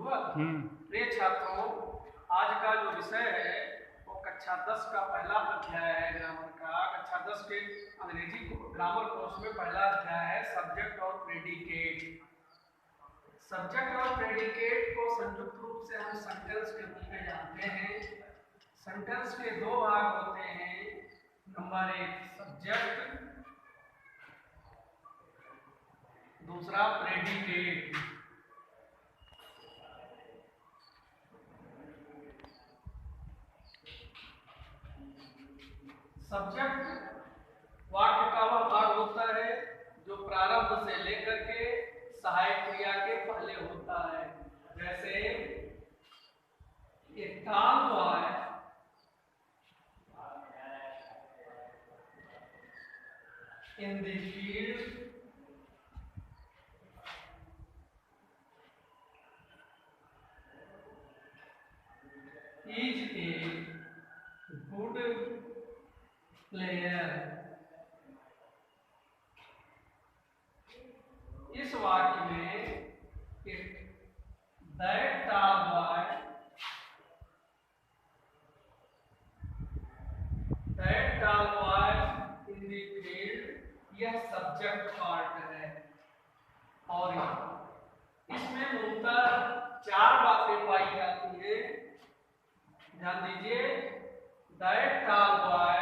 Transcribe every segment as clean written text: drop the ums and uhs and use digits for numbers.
हुआ। प्रिय छात्रों, आज का जो विषय है वो कक्षा 10 का पहला अध्याय है ग्रामर का। कक्षा 10 के अंग्रेजी ग्रामर कोर्स में पहला अध्याय है सब्जेक्ट और प्रेडिकेट। सब्जेक्ट और प्रेडिकेट को संयुक्त रूप से हम सेंटेंस के रूप में जानते हैं। सेंटेंस के दो भाग होते हैं। नंबर 1 सब्जेक्ट, दूसरा प्रेडिकेट। सब्जेक्ट वाक्य का वह भाग होता है जो प्रारंभ से लेकर के सहायक क्रिया के पहले होता है। जैसे एक tall boy in the field is a good player। इस वाक्य में that tall boy, that tall boy in the field, यह सब्जेक्ट पार्ट है। और इसमें मूलतः 4 बातें पाई जाती है। ध्यान दीजिए, that tall boy,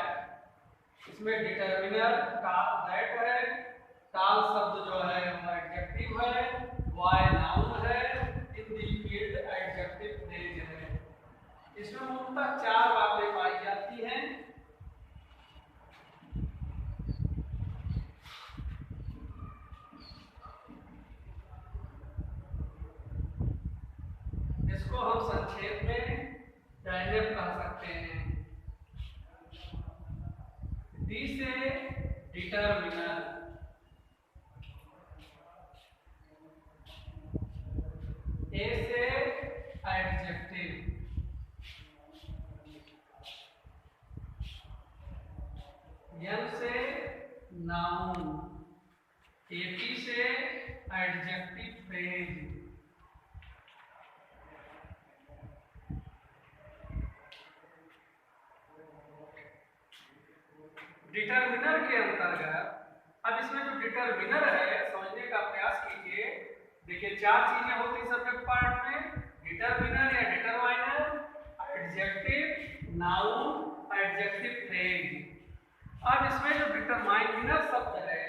इसमें डिटरमिनर दैट है, टाल शब्द जो है वो एडजेक्टिव है, वाई नाउन है, इन दी फील्ड एडजेक्टिव फ्रेज है। इसमें मूलतः 4 बातें पाई जाती हैं। इसको हम संक्षेप में डायनेम कह सकते हैं। डी से डिटरमिनर, ए से एडजेक्टिव, एन से नाउन, एपी से एडजेक्टिव फ्रेज। डिटरमिनर के अंतर्गत अब इसमें जो डिटरमिनर है समझने का प्रयास कीजिए। देखिए 4 चीजें होती हैं सब्जेक्ट पार्ट में, डिटरमिनर या determiner, adjective, noun, adjective phrase. अब इसमें जो डिटरमाइनर शब्द है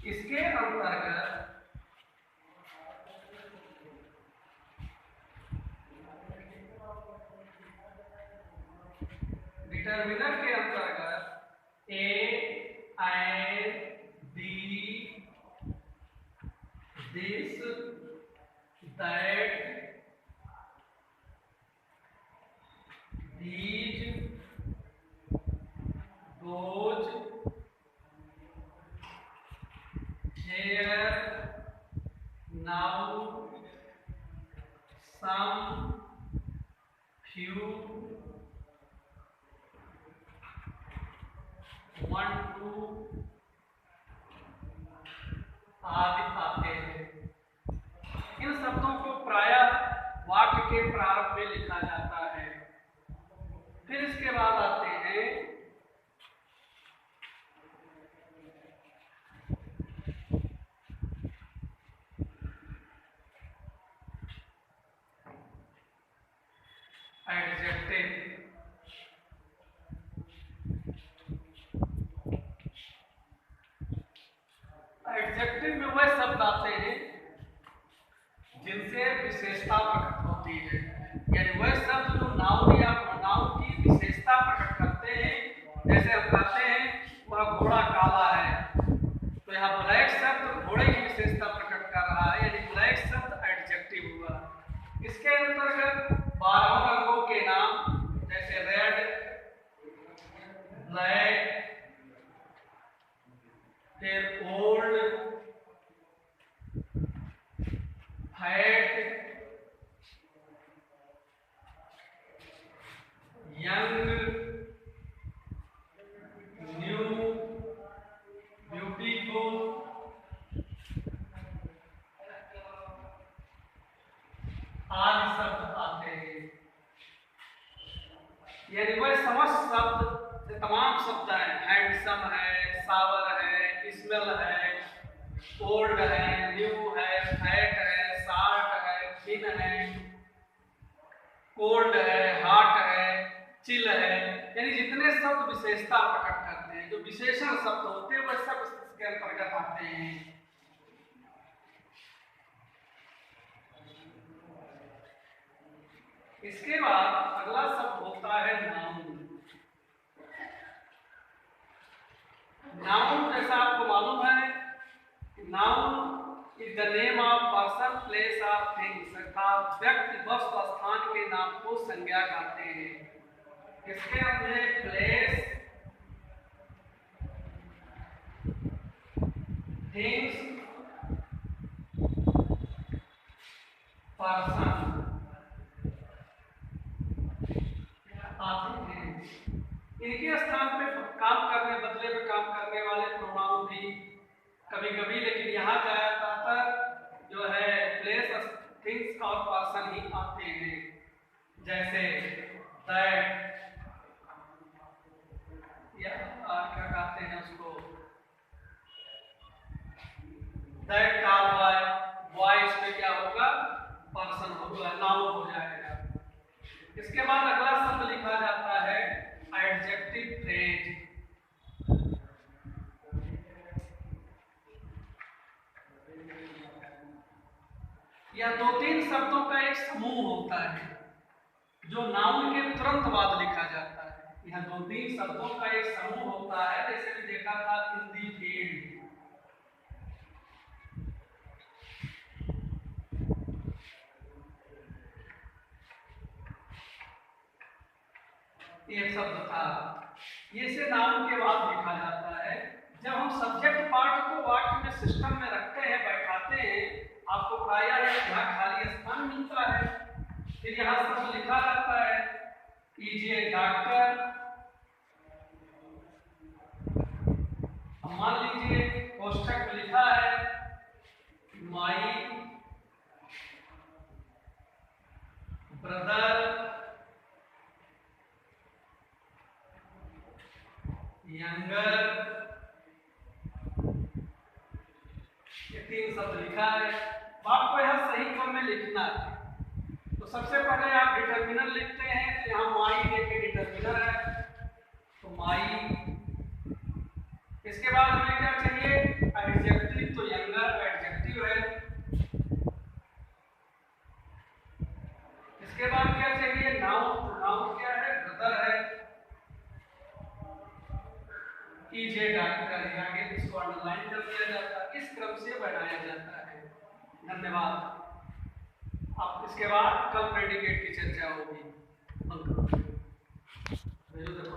इसके अंतर्गत डिटरमिनर के अंतर्गत A, I, the, this, that, these, those, here, now, some, few, 1, 2 आदि आते हैं। इन शब्दों को प्रायः वाक्य के प्रारंभ में लिखा जाता है। फिर इसके बाद आते हैं एडजेक्टिव। एडजेक्टिव में वह शब्द आते हैं जिनसे विशेषता प्रकट होती है, यानी वह शब्द जो नाउन या प्रोनाउन की विशेषता प्रकट करते हैं। जैसे हम कहते हैं वह घोड़ा काला है, तो यहाँ ब्लैक शब्द घोड़े की विशेषता प्रकट कर रहा है, यानी ब्लैक शब्द एडजेक्टिव हुआ। इसके अंतर्गत 12 रंगों के नाम जैसे रेड, ब्लैक, फिर old, fat, young, new, beautiful यानी वह समस्त शब्द, तमाम शब्द हैं, हैंडसम है, सावर है, स्मेल है, ओल्ड है, न्यू है, फैट है, शार्ट है, थिन है, कोल्ड है, हॉट है, चिल है, यानी जितने शब्द विशेषता प्रकट करते हैं, जो विशेषण शब्द होते हैं वह सब इसके अंतर्गत आते हैं। इसके बाद अगला शब्द होता है नाउन। नाउन जैसा आपको मालूम है, noun is the name of person, place और थिंग्स, अर्थात व्यक्ति, वस्तु, स्थान के नाम को संज्ञा कहते हैं। इसके अंदर प्लेस, थिंग्स, पर्सन आते हैं। इनके स्थान पे काम करने, बदले में काम करने वाले प्रोनाउन भी कभी कभी, लेकिन यहाँ ज्यादातर जो है प्लेस, थिंग्स और पर्सन ही आते हैं। जैसे दैट, या क्या कहते हैं उसको, दैट टॉल बॉय, बॉय इसमें क्या होगा, पर्सन होगा, नाउन हो जाएगा। इसके बाद अगला शब्द लिखा जाता है एडजेक्टिव फ्रेज। यह 2-3 शब्दों का एक समूह होता है जो नाउन के तुरंत बाद लिखा जाता है। यह 2-3 शब्दों का एक समूह होता है, जैसे भी देखा था इन दी फील्ड। एक शब्द था, ये से नाउन के बाद लिखा जाता है। जब हम सब्जेक्ट पार्ट को वाक्य में सिस्टम में रखते हैं, बैठाते हैं, आपको प्रायः यहाँ खाली स्थान मिलता है, फिर यहाँ शब्द लिखा जाता है, कीजिए डॉक्टर, मान लीजिए कोष्ठक में लिखा है माई ब्रदर यंगर, ये 3 शब्द लिखा है। आपको यह सही क्रम में लिखना है। तो सबसे पहले आप डिटर्मिनर लिखते हैं, तो यहाँ माई लेके डिटर्मिनर है, तो माई। इसके बाद हमें क्या चाहिए, एडजेक्टिव, तो यंगर एडजेक्टिव है। इसके बाद क्या चाहिए, नाउन, तो नाउन क्या है, ब्रदर है। कीजिए डॉक्टर, आगे इसको अंडरलाइन कर दिया जाता है। इस क्रम से बनाया जाता है। धन्यवाद। अब इसके बाद कल प्रेडिकेट की चर्चा होगी।